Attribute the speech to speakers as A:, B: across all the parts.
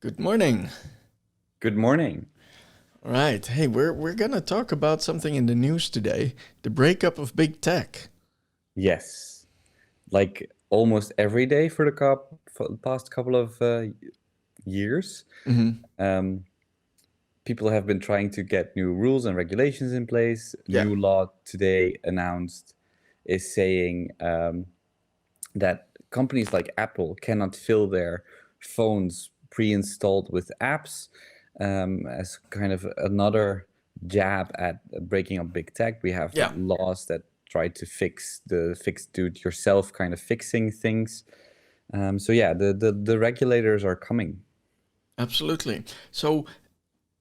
A: Good morning.
B: Good morning.
A: All right. Hey, we're gonna talk about something in the news today, the breakup of big tech.
B: Yes, like almost every day for the past couple of years,
A: Hmm.
B: um, people have been trying to get new rules and regulations in place.
A: Yeah.
B: New law today announced is saying that companies like Apple cannot fill their phones pre-installed with apps as kind of another jab at breaking up big tech. We have
A: Yeah.
B: laws that try to fix do-it-yourself kind of fixing things. So yeah, the regulators are coming.
A: Absolutely. So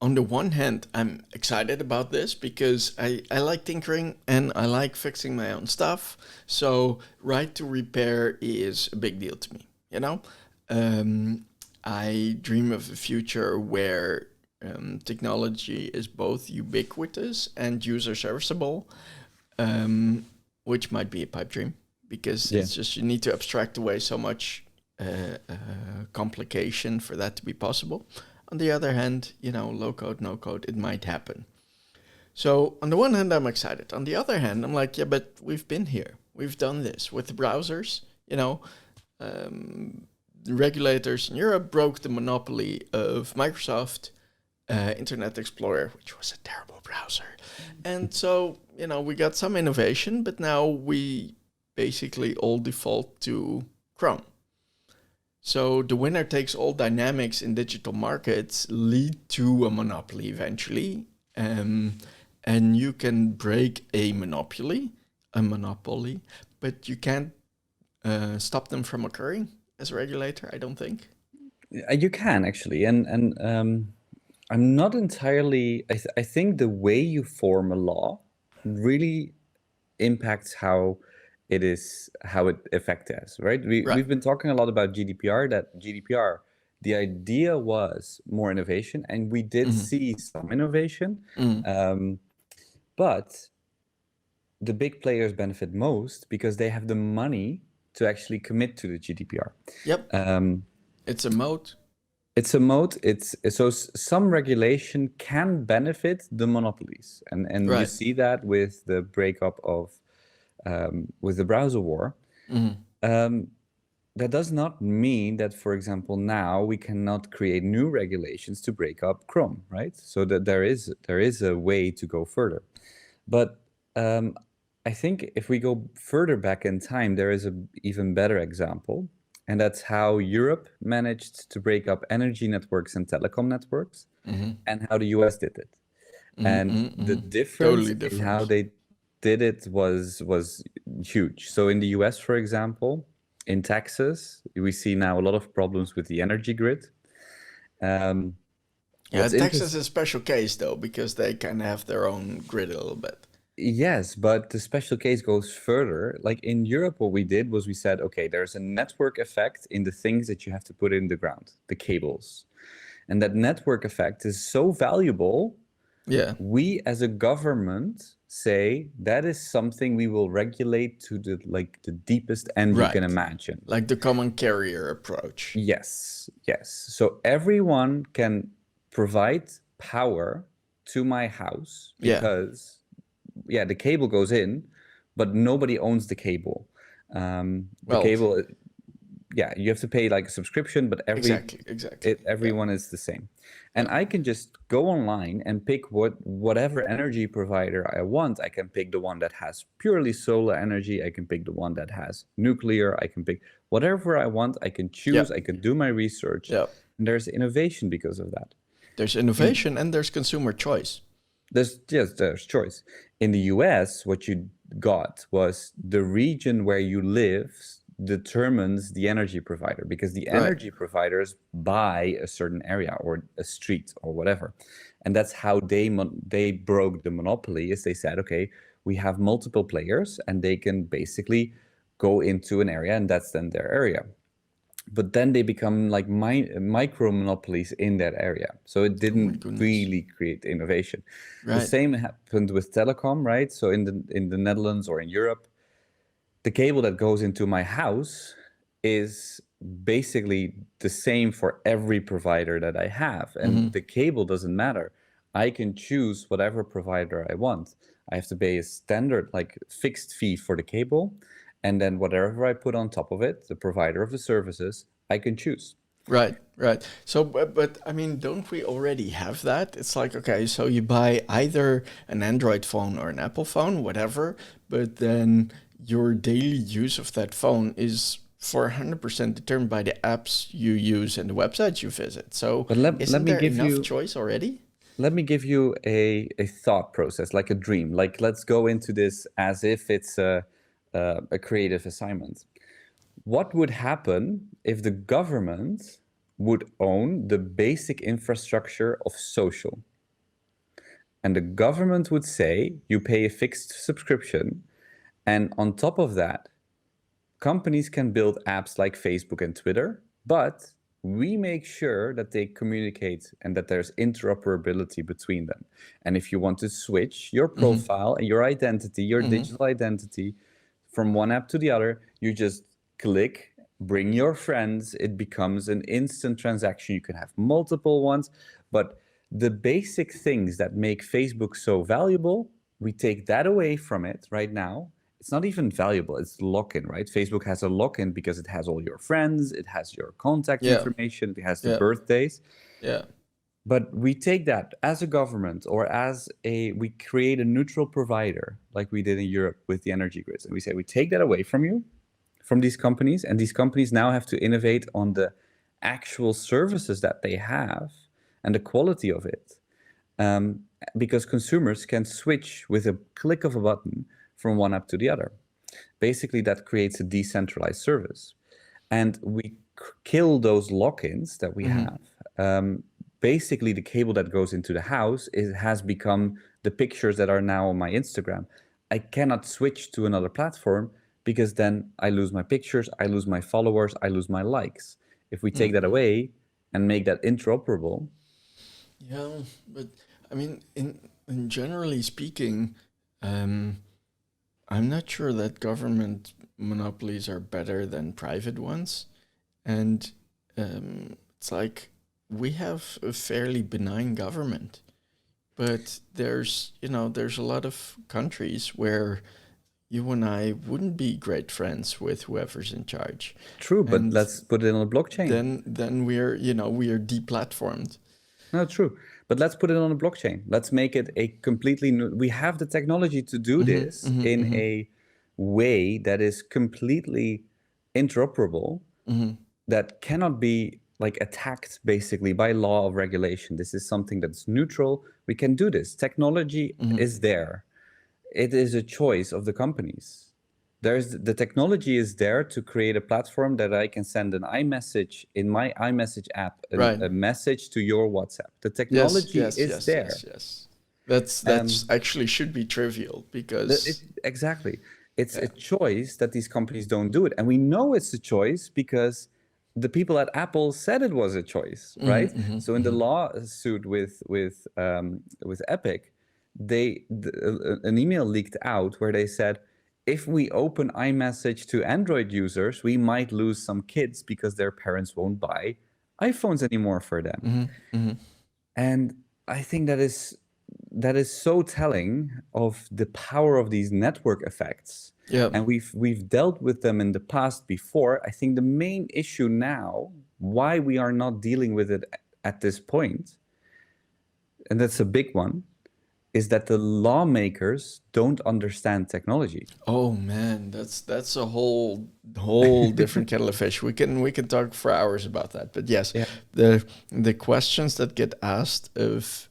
A: on the one hand, I'm excited about this because I like tinkering and I like fixing my own stuff. So right to repair is a big deal to me, you know? Um, I dream of a future where technology is both ubiquitous and user serviceable, um, which might be a pipe dream because
B: Yeah.
A: it's just you need to abstract away so much complication for that to be possible. On the other hand, low code, no code, it might happen. So on the one hand, I'm excited. On the other hand, I'm like, yeah, but we've been here. We've done this with the browsers. The regulators in Europe broke the monopoly of Microsoft Internet Explorer, which was a terrible browser. And so, we got some innovation, but now we basically all default to Chrome. So the winner takes all dynamics in digital markets lead to a monopoly eventually. Um, and you can break a monopoly, but you can't stop them from occurring as a regulator, I don't think.
B: You can actually, and I'm not entirely. I think the way you form a law really impacts how it affects us, right?
A: Right.
B: We've been talking a lot about GDPR. That GDPR, the idea was more innovation, and we did
A: Mm-hmm.
B: see some innovation,
A: Mm-hmm.
B: um, but the big players benefit most because they have the money to actually commit to the GDPR.
A: Yep.
B: Um,
A: It's a moat.
B: it's a mode. Some regulation can benefit the monopolies, and you
A: Right.
B: see that with the breakup of with the browser war.
A: Mm-hmm.
B: Um, that does not mean that, for example, now we cannot create new regulations to break up Chrome, right? So that there is a way to go further. But um, I think if we go further back in time, there is a even better example, and that's how Europe managed to break up energy networks and telecom networks,
A: Mm-hmm.
B: and how the US did it. And
A: Mm-hmm.
B: the
A: Mm-hmm.
B: difference
A: Totally
B: in how
A: different.
B: they did it was huge. So in the US, for example, in Texas, we see now a lot of problems with the energy grid. Um,
A: Yeah,
B: what's
A: Texas is
B: interesting,
A: a special case though because they kind of have their own grid a little bit.
B: yes, but the special case goes further. Like in Europe, what we did was we said, okay, there's a network effect in the things that you have to put in the ground, the cables. And that network effect is so valuable,
A: Yeah.
B: we as a government say that is something we will regulate to the deepest end you can
A: Right.
B: imagine.
A: Like the common carrier approach.
B: Yes, yes. So everyone can provide power to my house
A: Yeah.
B: because, yeah, the cable goes in, but nobody owns the cable. The
A: Well,
B: cable, yeah, you have to pay like a subscription, but
A: exactly. Exactly. Yeah.
B: everyone is the same. And
A: Yeah.
B: I can just go online and pick whatever energy provider I want. I can pick the one that has purely solar energy. I can pick the one that has nuclear. I can pick whatever I want. I can
A: Yeah.
B: choose. I can do my research.
A: Yeah.
B: And there's innovation because of that.
A: There's
B: In
A: innovation and there's consumer choice.
B: there's choice. In the US, what you got was the region where you live determines the energy provider because the
A: Right.
B: energy providers buy a certain area or a street or whatever. And that's how they broke the monopoly is they said, okay, we have multiple players and they can basically go into an area and that's then their area, but then they become like micro monopolies in that area. So it
A: Oh my
B: didn't
A: goodness.
B: really create innovation. The
A: Right.
B: same happened with telecom, right? So in the Netherlands or in Europe, the cable that goes into my house is basically the same for every provider that I have. And the cable doesn't matter. I can choose whatever provider I want. I have to pay a standard, like fixed fee for the cable. And then whatever I put on top of it, the provider of the services, I can choose.
A: Right, right. So, but I mean, don't we already have that? It's like, okay, so you buy either an Android phone or an Apple phone, whatever, but then your daily use of that phone is for 100% determined by the apps you use and the websites you visit. So,
B: But let
A: isn't
B: me
A: there
B: give
A: enough
B: you
A: choice already?
B: let me give you a thought process, like a dream. Like let's go into this as if it's a creative assignment. What would happen if the government would own the basic infrastructure of social? And the government would say you pay a fixed subscription, and on top of that, companies can build apps like Facebook and Twitter, but we make sure that they communicate and that there's interoperability between them. And if you want to switch your profile and your identity, your digital identity from one app to the other, you just click, bring your friends, it becomes an instant transaction. You can have multiple ones, but the basic things that make Facebook so valuable, we take that away from it right now. It's not even valuable, it's lock-in, right? Facebook has a lock-in because it has all your friends, it has your contact
A: Yeah,
B: information, it has the
A: yeah,
B: birthdays.
A: yeah.
B: But we take that as a government or we create a neutral provider like we did in Europe with the energy grids. And we say, we take that away from you, from these companies, and these companies now have to innovate on the actual services that they have and the quality of it. Because consumers can switch with a click of a button from one app to the other. Basically, that creates a decentralized service. And we kill those lock-ins that we have. Basically, the cable that goes into the house has become the pictures that are now on my Instagram. I cannot switch to another platform because then I lose my pictures, I lose my followers, I lose my likes. If we take that away and make that interoperable.
A: Yeah, but I mean, in generally speaking, I'm not sure that government monopolies are better than private ones. And it's like we have a fairly benign government, but there's a lot of countries where you and I wouldn't be great friends with whoever's in charge.
B: True, but
A: And
B: let's put it on a blockchain.
A: then we are deplatformed.
B: No, true. But let's put it on a blockchain. Let's make it a completely new. We have the technology to do this in a way that is completely interoperable, that cannot be like attacked basically by law of regulation. This is something that's neutral. We can do this. Technology is there. It is a choice of the companies. The technology is there to create a platform that I can send an iMessage in my iMessage app,
A: Right.
B: a message to your WhatsApp. The
A: Yes,
B: technology
A: yes,
B: is
A: yes,
B: there.
A: yes, yes. That's actually should be trivial because
B: Exactly. It's a choice that these companies don't do it. And we know it's a choice because the people at Apple said it was a choice, right? So in the lawsuit with Epic, an email leaked out where they said, if we open iMessage to Android users, we might lose some kids because their parents won't buy iPhones anymore for them. And I think that is so telling of the power of these network effects.
A: yeah.
B: And we've dealt with them in the past before. I think the main issue now, why we are not dealing with it at this point, and that's a big one, is that the lawmakers don't understand technology.
A: Oh man, that's a whole different kettle of fish. We can talk for hours about that. But yes,
B: Yeah.
A: the questions that get asked of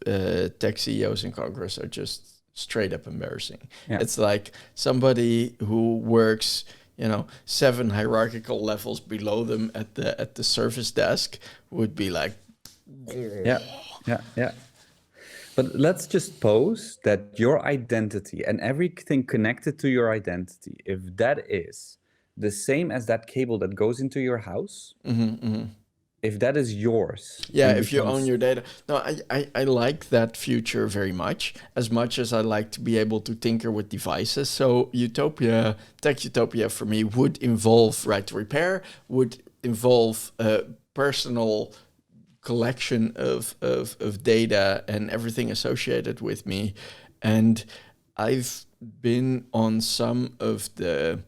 A: tech CEOs in Congress are just straight up embarrassing.
B: Yeah.
A: It's like somebody who works 7 hierarchical levels below them at the service desk would be like,
B: Yeah. But let's just pose that your identity and everything connected to your identity, if that is the same as that cable that goes into your house, if that is yours
A: Yeah,
B: and
A: if you own
B: becomes
A: your data. No, I like that future very much as I like to be able to tinker with devices. So Utopia, Tech Utopia for me would involve right to repair, would involve a personal collection of data and everything associated with me. And I've been on some of the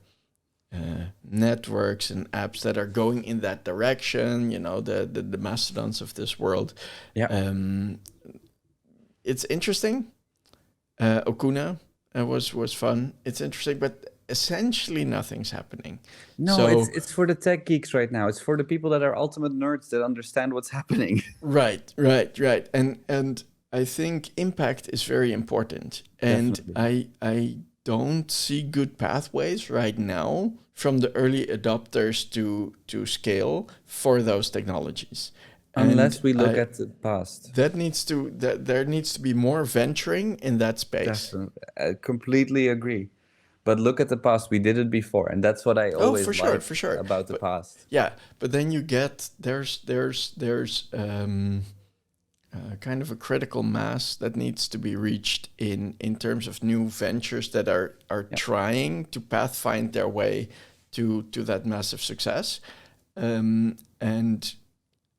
A: networks and apps that are going in that direction, the mastodons of this world.
B: yeah.
A: Um, it's interesting. Okuna was fun. It's interesting, but essentially nothing's happening.
B: No,
A: So
B: it's for the tech geeks right now. It's for the people that are ultimate nerds that understand what's happening.
A: right, and I think impact is very important, and
B: Definitely.
A: I don't see good pathways right now from the early adopters to scale for those technologies, and
B: Unless we look
A: I
B: at the past.
A: there needs to be more venturing in that space.
B: Definitely. I completely agree. But look at the past. We did it before, and that's what I
A: Oh,
B: always
A: for
B: like
A: sure.
B: about the
A: But
B: past.
A: yeah, but then you get there's kind of a critical mass that needs to be reached in terms of new ventures that are
B: Yeah.
A: trying to pathfind their way to that massive success, and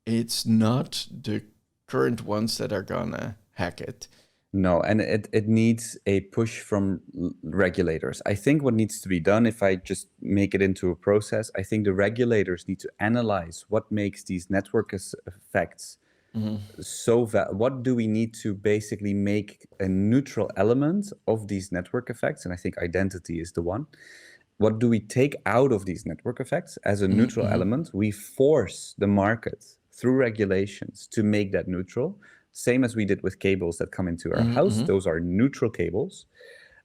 A: it's not the current ones that are gonna hack it.
B: No, and it needs a push from regulators. I think what needs to be done, if I just make it into a process, I think the regulators need to analyze what makes these network effects so what do we need to basically make a neutral element of these network effects? And I think identity is the one. What do we take out of these network effects as a neutral element? We force the market through regulations to make that neutral, same as we did with cables that come into our house. Those are neutral cables.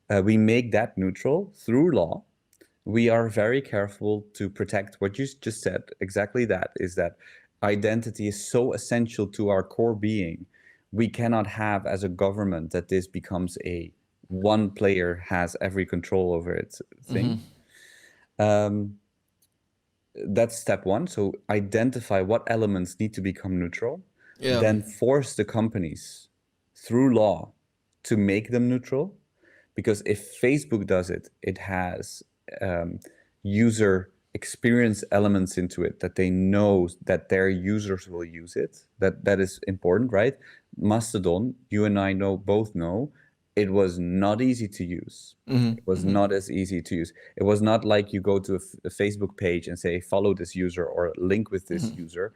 B: We make that neutral through law. We are very careful to protect what you just said. Exactly that is that identity is so essential to our core being. We cannot have as a government that this becomes a one player has every control over it thing. That's step one. So identify what elements need to become neutral,
A: Yeah.
B: then force the companies through law to make them neutral. Because if Facebook does it, it has user experience elements into it that they know that their users will use it. That is important, right? Mastodon, you and I both know, it was not easy to use. It was not as easy to use. It was not like you go to a Facebook page and say, follow this user or link with this user.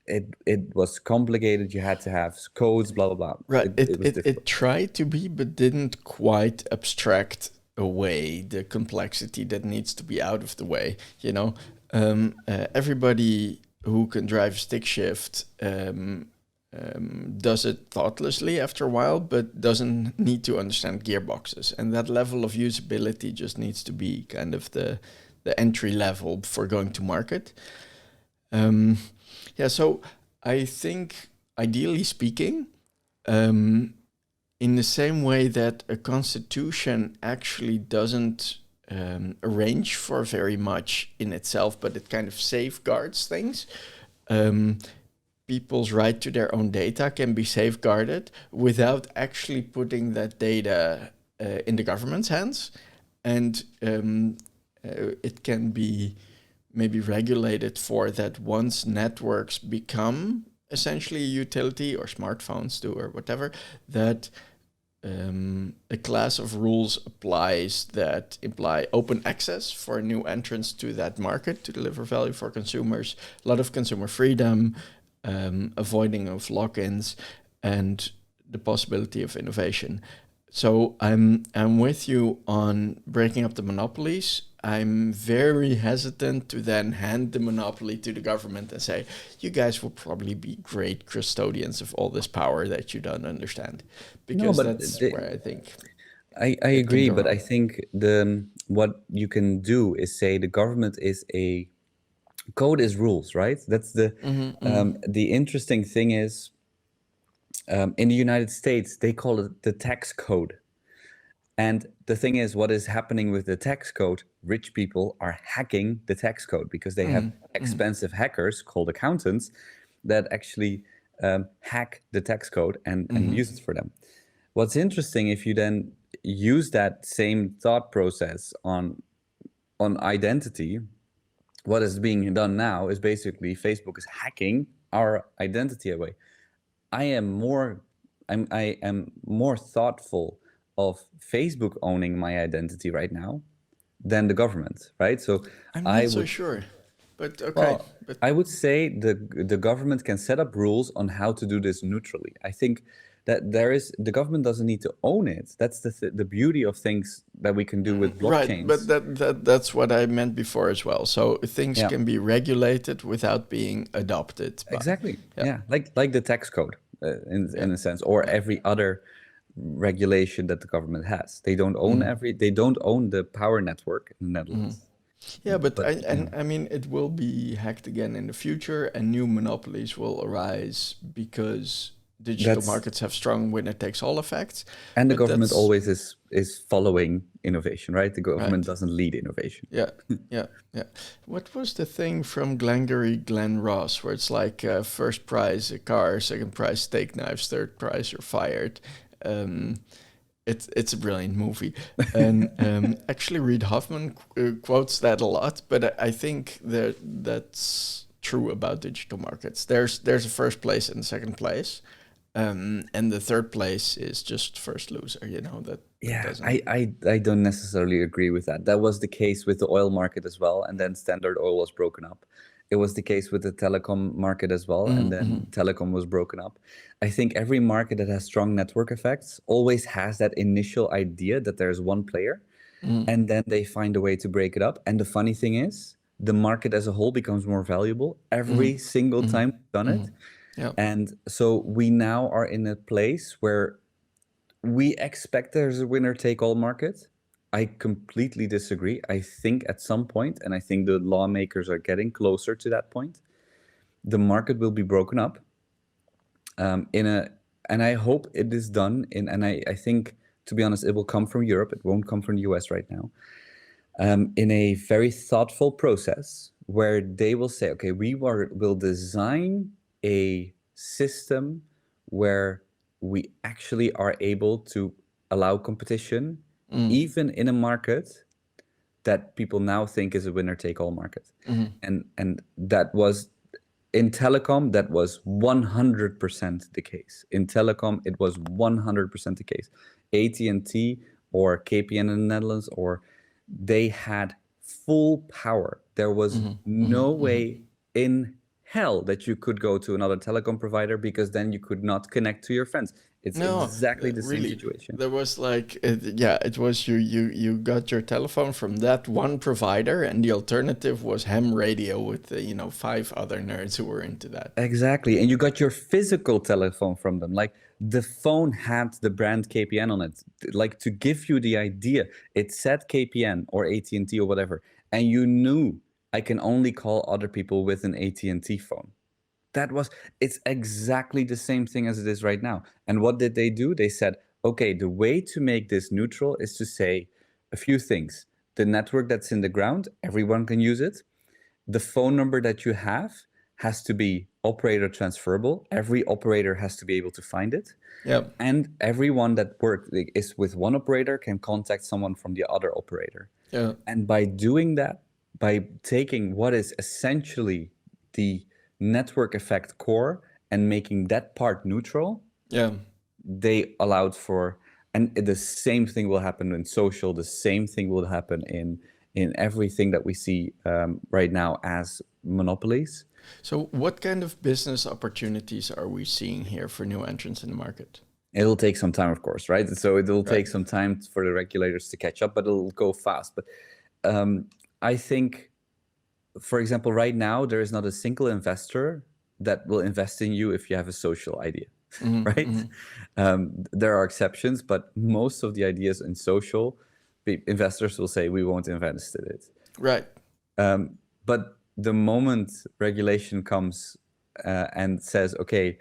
B: It was complicated. You had to have codes, blah, blah, blah.
A: Right.
B: It was
A: It
B: difficult.
A: tried to be, but didn't quite abstract away the complexity that needs to be out of the way. Everybody who can drive stick shift does it thoughtlessly after a while, but doesn't need to understand gearboxes. And that level of usability just needs to be kind of the entry level for going to market. Yeah, so I think, ideally speaking, in the same way that a constitution actually doesn't arrange for very much in itself, but it kind of safeguards things. People's right to their own data can be safeguarded without actually putting that data in the government's hands, and it can be maybe regulated for that once networks become essentially a utility, or smartphones do, or whatever, that a class of rules applies that imply open access for new entrants to that market to deliver value for consumers, a lot of consumer freedom, avoiding of lock-ins, and the possibility of innovation. So I'm with you on breaking up the monopolies. I'm very hesitant to then hand the monopoly to the government and say, you guys will probably be great custodians of all this power that you don't understand.
B: No,
A: Because
B: but
A: that's where I think
B: I
A: it can
B: agree,
A: go
B: but I
A: wrong.
B: think what you can do is say the government is a code is rules, right? That's the interesting thing is in the United States they call it the tax code. And the thing is, what is happening with the tax code? Rich people are hacking the tax code because they have expensive hackers called accountants, that actually hack the text code and use it for them. What's interesting, if you then use that same thought process on identity, what is being done now is basically Facebook is hacking our identity away. I am more thoughtful of Facebook owning my identity right now than the government, right? So
A: I'm
B: I
A: not so
B: would
A: sure, but okay.
B: well,
A: But
B: I would say the government can set up rules on how to do this neutrally. I think that the government doesn't need to own it. That's the beauty of things that we can do with
A: right, but
B: blockchains.
A: that's what I meant before as well. So things
B: Yeah,
A: can be regulated without being adopted by.
B: exactly.
A: Yeah,
B: Yeah, like the tax code
A: yeah,
B: in a sense, or
A: yeah.
B: every other regulation that the government has.
A: Mm.
B: They don't own the power network in the
A: Mm.
B: Netherlands.
A: Yeah, but
B: But
A: I mean, it will be hacked again in the future, and new monopolies will arise because digital
B: that's
A: markets have strong winner-takes-all effects.
B: and the
A: But
B: government
A: that's
B: always is following innovation, right? The government
A: right.
B: doesn't lead innovation.
A: Yeah, yeah, yeah. What was the thing from Glengarry Glen Ross where it's like first prize a car, second prize steak knives, third prize you're fired? Um, it's a brilliant movie, and actually Reid Hoffman quotes that a lot. But I think that's true about digital markets. There's a first place and second place, and the third place is just first loser. You know that
B: Yeah,
A: doesn't.
B: I don't necessarily agree with that. That was the case with the oil market as well, and then Standard Oil was broken up. It was the case with the telecom market as well, and then telecom was broken up. I think every market that has strong network effects always has that initial idea that there's one player, and then they find a way to break it up. And the funny thing is, the market as a whole becomes more valuable every single time we've done it.
A: Yeah.
B: And so we now are in a place where we expect there's a winner take all market. I completely disagree. I think at some point, and I think the lawmakers are getting closer to that point, the market will be broken up and I hope it is done and I think, to be honest, it will come from Europe. It won't come from the US right now. In a very thoughtful process where they will say, okay, will design a system where we actually are able to allow competition, even in a market that people now think is a winner-take-all market. And that was, in telecom, that was 100% the case. In telecom, it was 100% the case. AT&T or KPN in the Netherlands, or they had full power. There was no way in hell that you could go to another telecom provider because then you could not connect to your friends. It's
A: No,
B: exactly the same
A: really.
B: situation.
A: There was like, yeah, it was you got your telephone from that one provider, and the alternative was ham radio with five other nerds who were into that.
B: Exactly. And you got your physical telephone from them. Like the phone had the brand KPN on it. Like to give you the idea, it said KPN or AT&T or whatever. And you knew I can only call other people with an AT&T phone. It's exactly the same thing as it is right now. And what did they do? They said, okay, the way to make this neutral is to say a few things. The network that's in the ground, everyone can use it. The phone number that you have has to be operator transferable. Every operator has to be able to find it.
A: Yeah.
B: And everyone that is with one operator can contact someone from the other operator.
A: Yeah.
B: And by doing that, by taking what is essentially the network effect core and making that part neutral,
A: Yeah.
B: they allowed for, and the same thing will happen in social, the same thing will happen in everything that we see right now as monopolies.
A: So what kind of business opportunities are we seeing here for new entrants in the market?
B: It'll take some time, of course, right? So it'll take
A: Right.
B: some time for the regulators to catch up, but it'll go fast. But I think, for example, right now, there is not a single investor that will invest in you if you have a social idea, right? There are exceptions, but most of the ideas in social, investors will say, we won't invest in it.
A: Right.
B: But the moment regulation comes and says, okay,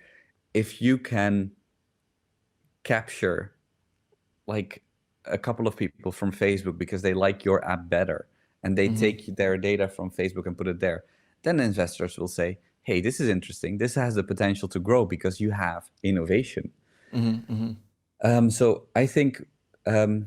B: if you can capture like a couple of people from Facebook because they like your app better and they take their data from Facebook and put it there, then investors will say, hey, this is interesting. This has the potential to grow because you have innovation. So I think, to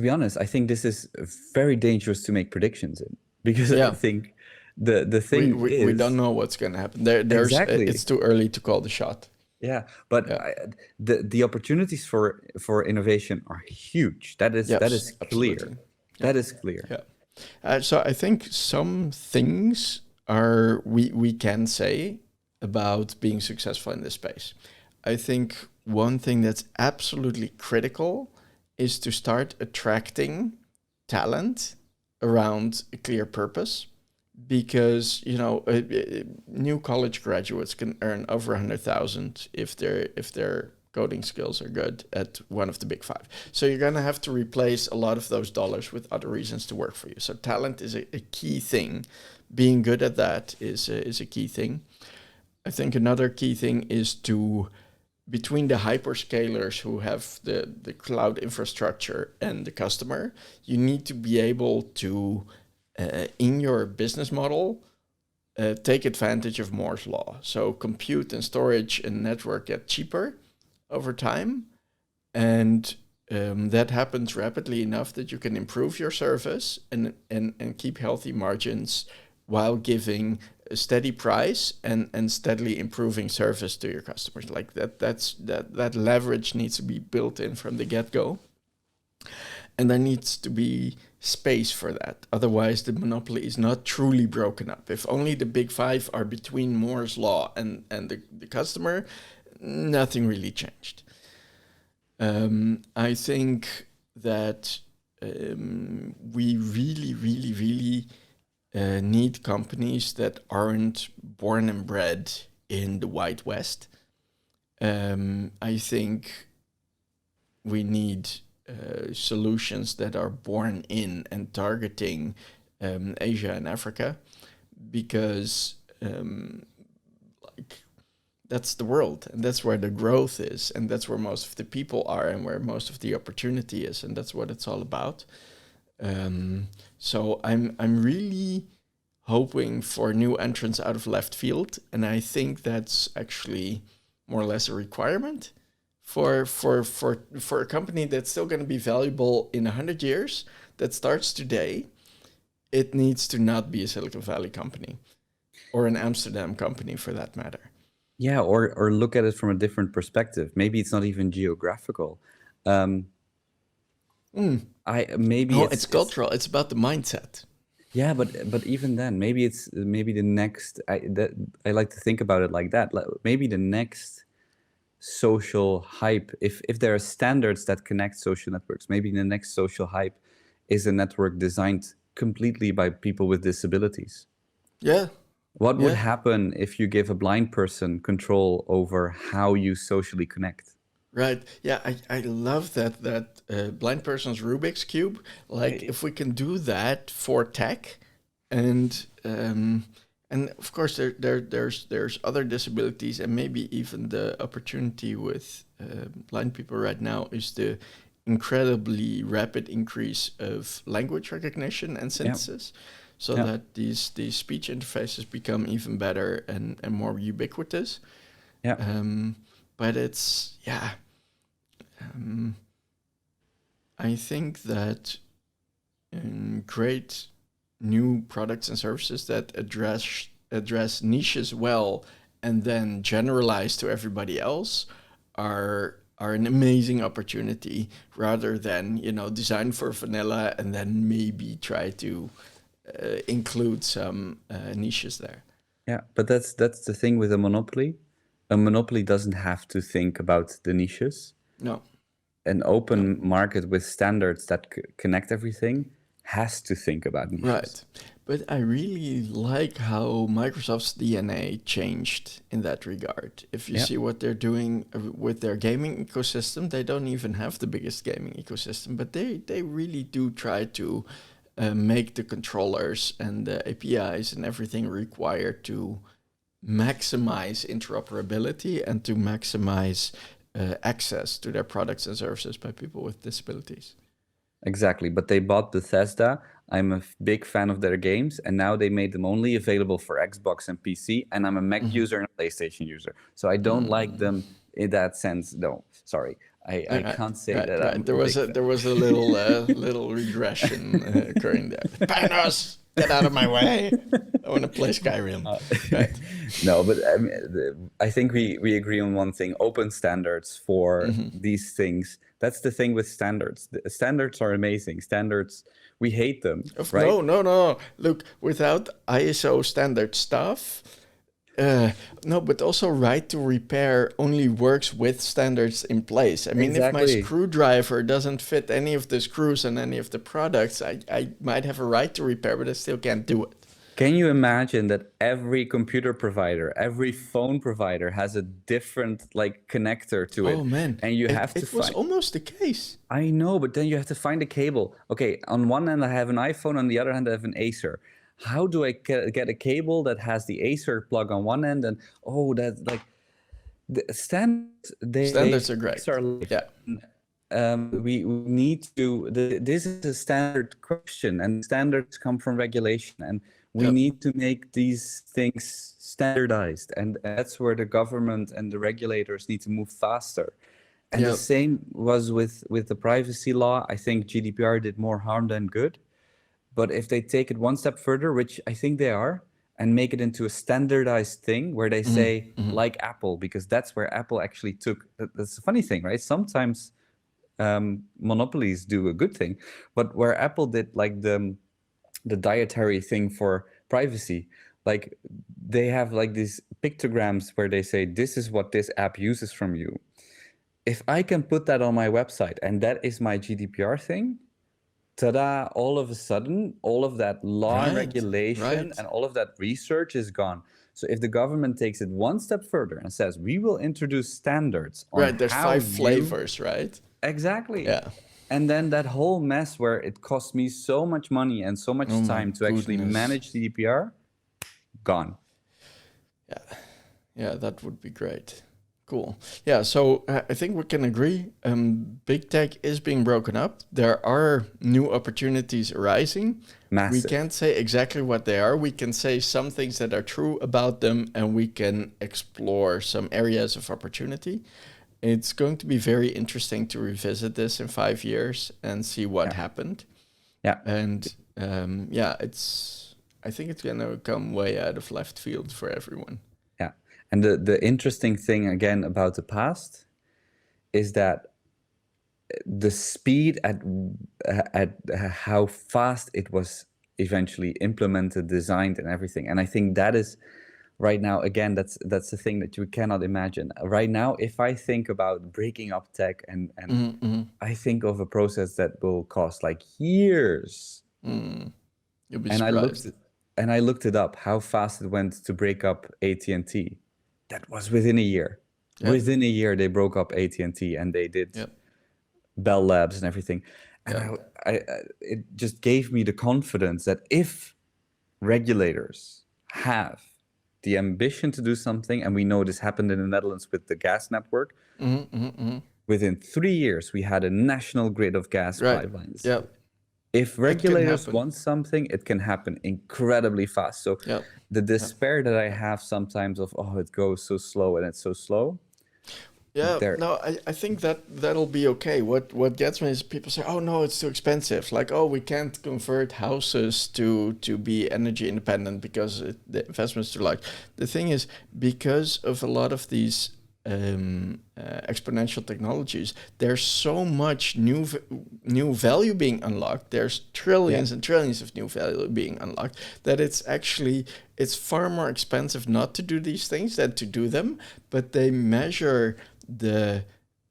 B: be honest, I think this is very dangerous to make predictions in, because I
A: Yeah,
B: think the
A: we,
B: thing
A: we don't
B: is
A: know what's going to happen. It's
B: exactly.
A: too early to call the shot.
B: Yeah, but
A: Yeah.
B: the opportunities for innovation are huge. That
A: Yes,
B: is clear.
A: absolutely. Yeah.
B: That is clear.
A: Yeah. So I think some things are we can say about being successful in this space. I think one thing that's absolutely critical is to start attracting talent around a clear purpose, because new college graduates can earn over 100,000 if their coding skills are good at one of the big five. So you're gonna have to replace a lot of those dollars with other reasons to work for you. So talent is a key thing. Being good at that is a key thing. I think another key thing is to, between the hyperscalers who have the cloud infrastructure and the customer, you need to be able to, in your business model, take advantage of Moore's law. So compute and storage and network get cheaper over time, and that happens rapidly enough that you can improve your service and keep healthy margins while giving a steady price and steadily improving service to your customers. Like that leverage needs to be built in from the get-go. And there needs to be space for that. Otherwise, the monopoly is not truly broken up. If only the big five are between Moore's law and the customer, nothing really changed. I think that we really, really, really need companies that aren't born and bred in the Wild West. I think we need solutions that are born in and targeting Asia and Africa, because like that's the world, and that's where the growth is, and that's where most of the people are, and where most of the opportunity is, and that's what it's all about. So I'm really hoping for new entrants out of left field, and I think that's actually more or less a requirement for a company that's still going to be valuable in 100 years, that starts today. It needs to not be a Silicon Valley company or an Amsterdam company for that matter.
B: Yeah, or look at it from a different perspective. Maybe it's not even geographical. I maybe
A: No,
B: it's
A: it's cultural. It's about the mindset.
B: yeah, but even then, maybe the next. I like to think about it like that. Like, maybe the next social hype, if there are standards that connect social networks, maybe the next social hype is a network designed completely by people with disabilities.
A: Yeah,
B: What would
A: yeah.
B: happen if you give a blind person control over how you socially connect?
A: Right. Yeah, I love that blind person's Rubik's cube. Like
B: Right.
A: if we can do that for tech, and of course there's other disabilities, and maybe even the opportunity with blind people right now is the incredibly rapid increase of language recognition and
B: Yeah,
A: synthesis, so
B: yeah,
A: that these speech interfaces become even better and more ubiquitous.
B: yeah.
A: But it's yeah. I think that great new products and services that address niches well and then generalize to everybody else are an amazing opportunity, rather than design for vanilla and then maybe try to include some niches there.
B: Yeah, but that's the thing with a monopoly. A monopoly doesn't have to think about the niches.
A: No,
B: An
A: no.
B: open market with standards that connect everything has to think about niches.
A: Right. But I really like how Microsoft's DNA changed in that regard. If you
B: Yeah,
A: see what they're doing with their gaming ecosystem, they don't even have the biggest gaming ecosystem, but they really do try to make the controllers and the APIs and everything required to maximize interoperability and to maximize access to their products and services by people with disabilities.
B: exactly. But they bought Bethesda. I'm a big fan of their games, and now they made them only available for Xbox and PC, and I'm a Mac user and a PlayStation user. So I don't like them in that sense. No, sorry. I can't say that I'm
A: Right.
B: a big fan.
A: There was a little little regression occurring there. Panos, get out of my way! I want to play Skyrim. Right.
B: No, but I mean, I think we agree on one thing: open standards for these things. That's the thing with standards. The standards are amazing. Standards, we hate them, right?
A: No. Look, without ISO standard stuff, no, but also right to repair only works with standards in place. I mean, if my
B: Exactly.
A: screwdriver doesn't fit any of the screws and any of the products, I might have a right to repair, but I still can't do it.
B: Can you imagine that every computer provider, every phone provider has a different like connector to it,
A: Oh man,
B: and you have to
A: it was
B: find.
A: almost the case.
B: I know, but then you have to find a cable. Okay, on one hand I have an iPhone, on the other hand I have an Acer. How do I get a cable that has the Acer plug on one end, and that's like the standards.
A: Standards are great.
B: Are life.
A: Yeah.
B: We need to. This is a standard question, and standards come from regulation, and we need to make these things standardized, and that's where the government and the regulators need to move faster. And the same was with the privacy law. I think GDPR did more harm than good. But if they take it one step further, which I think they are, and make it into a standardized thing where they say, like Apple, because that's where Apple actually took. That's a funny thing, right? Sometimes monopolies do a good thing, but where Apple did like the dietary thing for privacy, like they have like these pictograms where they say, this is what this app uses from you. If I can put that on my website and that is my GDPR thing, ta-da, all of a sudden, all of that law and regulation and all of that research is gone. So if the government takes it one step further and says, we will introduce standards on
A: there's
B: how
A: 5 flavors, right?
B: Exactly.
A: Yeah.
B: And then that whole mess where it cost me so much money and so much time to actually manage GDPR, gone.
A: Yeah, that would be great. Cool. Yeah, so I think we can agree. Big tech is being broken up. There are new opportunities arising.
B: Massive.
A: We can't say exactly what they are. We can say some things that are true about them, and we can explore some areas of opportunity. It's going to be very interesting to revisit this in 5 years and see what happened.
B: Yeah.
A: And I think it's going to come way out of left field for everyone.
B: Yeah. And the interesting thing again about the past is that the speed at how fast it was eventually implemented, designed, and everything. And I think that is right now, again, that's the thing that you cannot imagine. Right now, if I think about breaking up tech and I think of a process that will cost like years.
A: You'll be surprised.
B: I looked it up, how fast it went to break up AT&T. That was within a year. Yep. Within a year, they broke up AT&T and they did Bell Labs and everything. And it just gave me the confidence that if regulators have the ambition to do something, and we know this happened in the Netherlands with the gas network, within 3 years, we had a national grid of gas pipelines.
A: Yep.
B: If regulators want something, it can happen incredibly fast. So the despair that I have sometimes of, it goes so slow and it's so slow.
A: Yeah, no, I think that'll be okay. What gets me is people say, oh, no, it's too expensive. Like, oh, we can't convert houses to be energy independent because the investment's too large. The thing is, because of a lot of these exponential technologies, there's so much new value being unlocked. There's trillions and trillions of new value being unlocked, that it's far more expensive not to do these things than to do them. But they measure the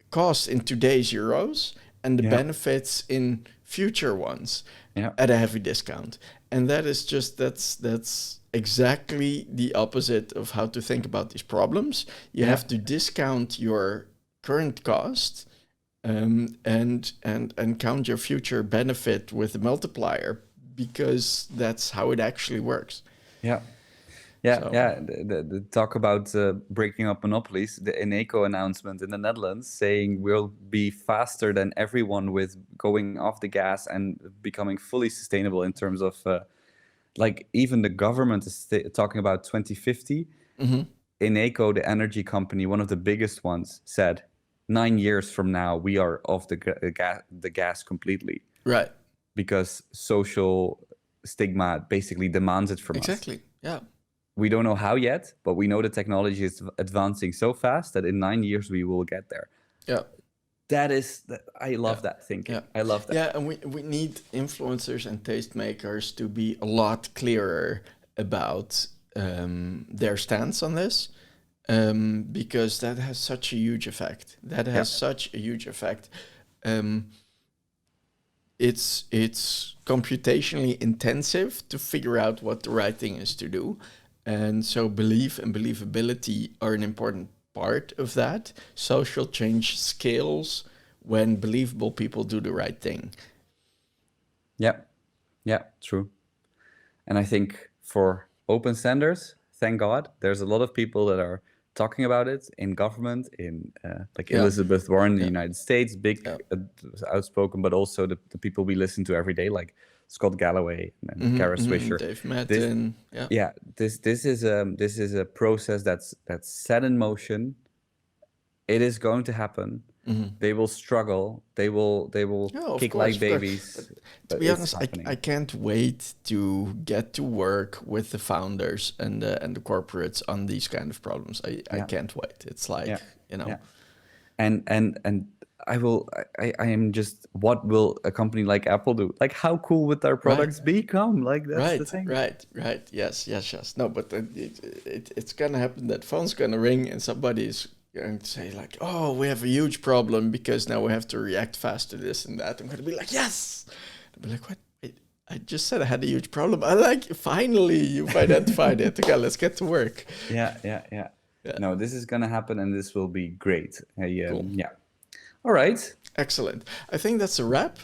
A: cost in today's euros and the benefits in future ones at a heavy discount. And that is just, that's exactly the opposite of how to think about these problems. You have to discount your current cost and count your future benefit with a multiplier, because that's how it actually works.
B: Yeah. Yeah,
A: So
B: yeah. The talk about breaking up monopolies, the Eneco announcement in the Netherlands saying we'll be faster than everyone with going off the gas and becoming fully sustainable in terms of like even the government is talking about 2050. Eneco, the energy company, one of the biggest ones, said 9 years from now we are off the gas completely
A: right,
B: because social stigma basically demands it from us.
A: exactly. Yeah,
B: We don't know how yet, but we know the technology is advancing so fast that in 9 years we will get there.
A: yeah,
B: I
A: yeah,
B: love that thinking.
A: yeah,
B: I love that.
A: yeah. And we need influencers and tastemakers to be a lot clearer about their stance on this, because that has such a huge effect. That
B: Yeah.
A: has such a huge effect. Um, it's computationally intensive to figure out what the right thing is to do, and so belief and believability are an important part of that. Social change scales when believable people do the right thing.
B: Yeah. Yeah, true. And I think for open standards, thank God, there's a lot of people that are talking about it in government, in like
A: Yeah,
B: Elizabeth Warren in the
A: yeah,
B: United States, big,
A: yeah.
B: outspoken, but also the people we listen to every day, like Scott Galloway and Kara Swisher.
A: Dave
B: This,
A: Madden. Yeah,
B: yeah, this is a process that's set in motion. It is going to happen. They will struggle. They will
A: yeah, of
B: kick
A: course,
B: like
A: of course. But
B: babies,
A: to
B: but
A: be
B: it's
A: honest,
B: happening.
A: I can't wait to get to work with the founders and the corporates on these kind of problems. I
B: Yeah,
A: can't wait. It's like,
B: yeah,
A: you know,
B: yeah. And I will I am just, what will a company like Apple do? Like how cool would their
A: right,
B: products become? Like that's the
A: right,
B: thing.
A: right, right. Yes, yes, yes. No, but it's gonna happen. That phone's gonna ring and somebody's going to say like, "Oh, we have a huge problem because now we have to react fast to this and that." I'm gonna be like, "Yes." I'll be like, "What? I just said I had a huge problem. I like finally you've identified it. Okay, let's get to work."
B: Yeah, yeah, yeah.
A: Yeah,
B: No, this is gonna happen and this will be great.
A: cool.
B: Yeah. All right.
A: Excellent. I think that's a wrap.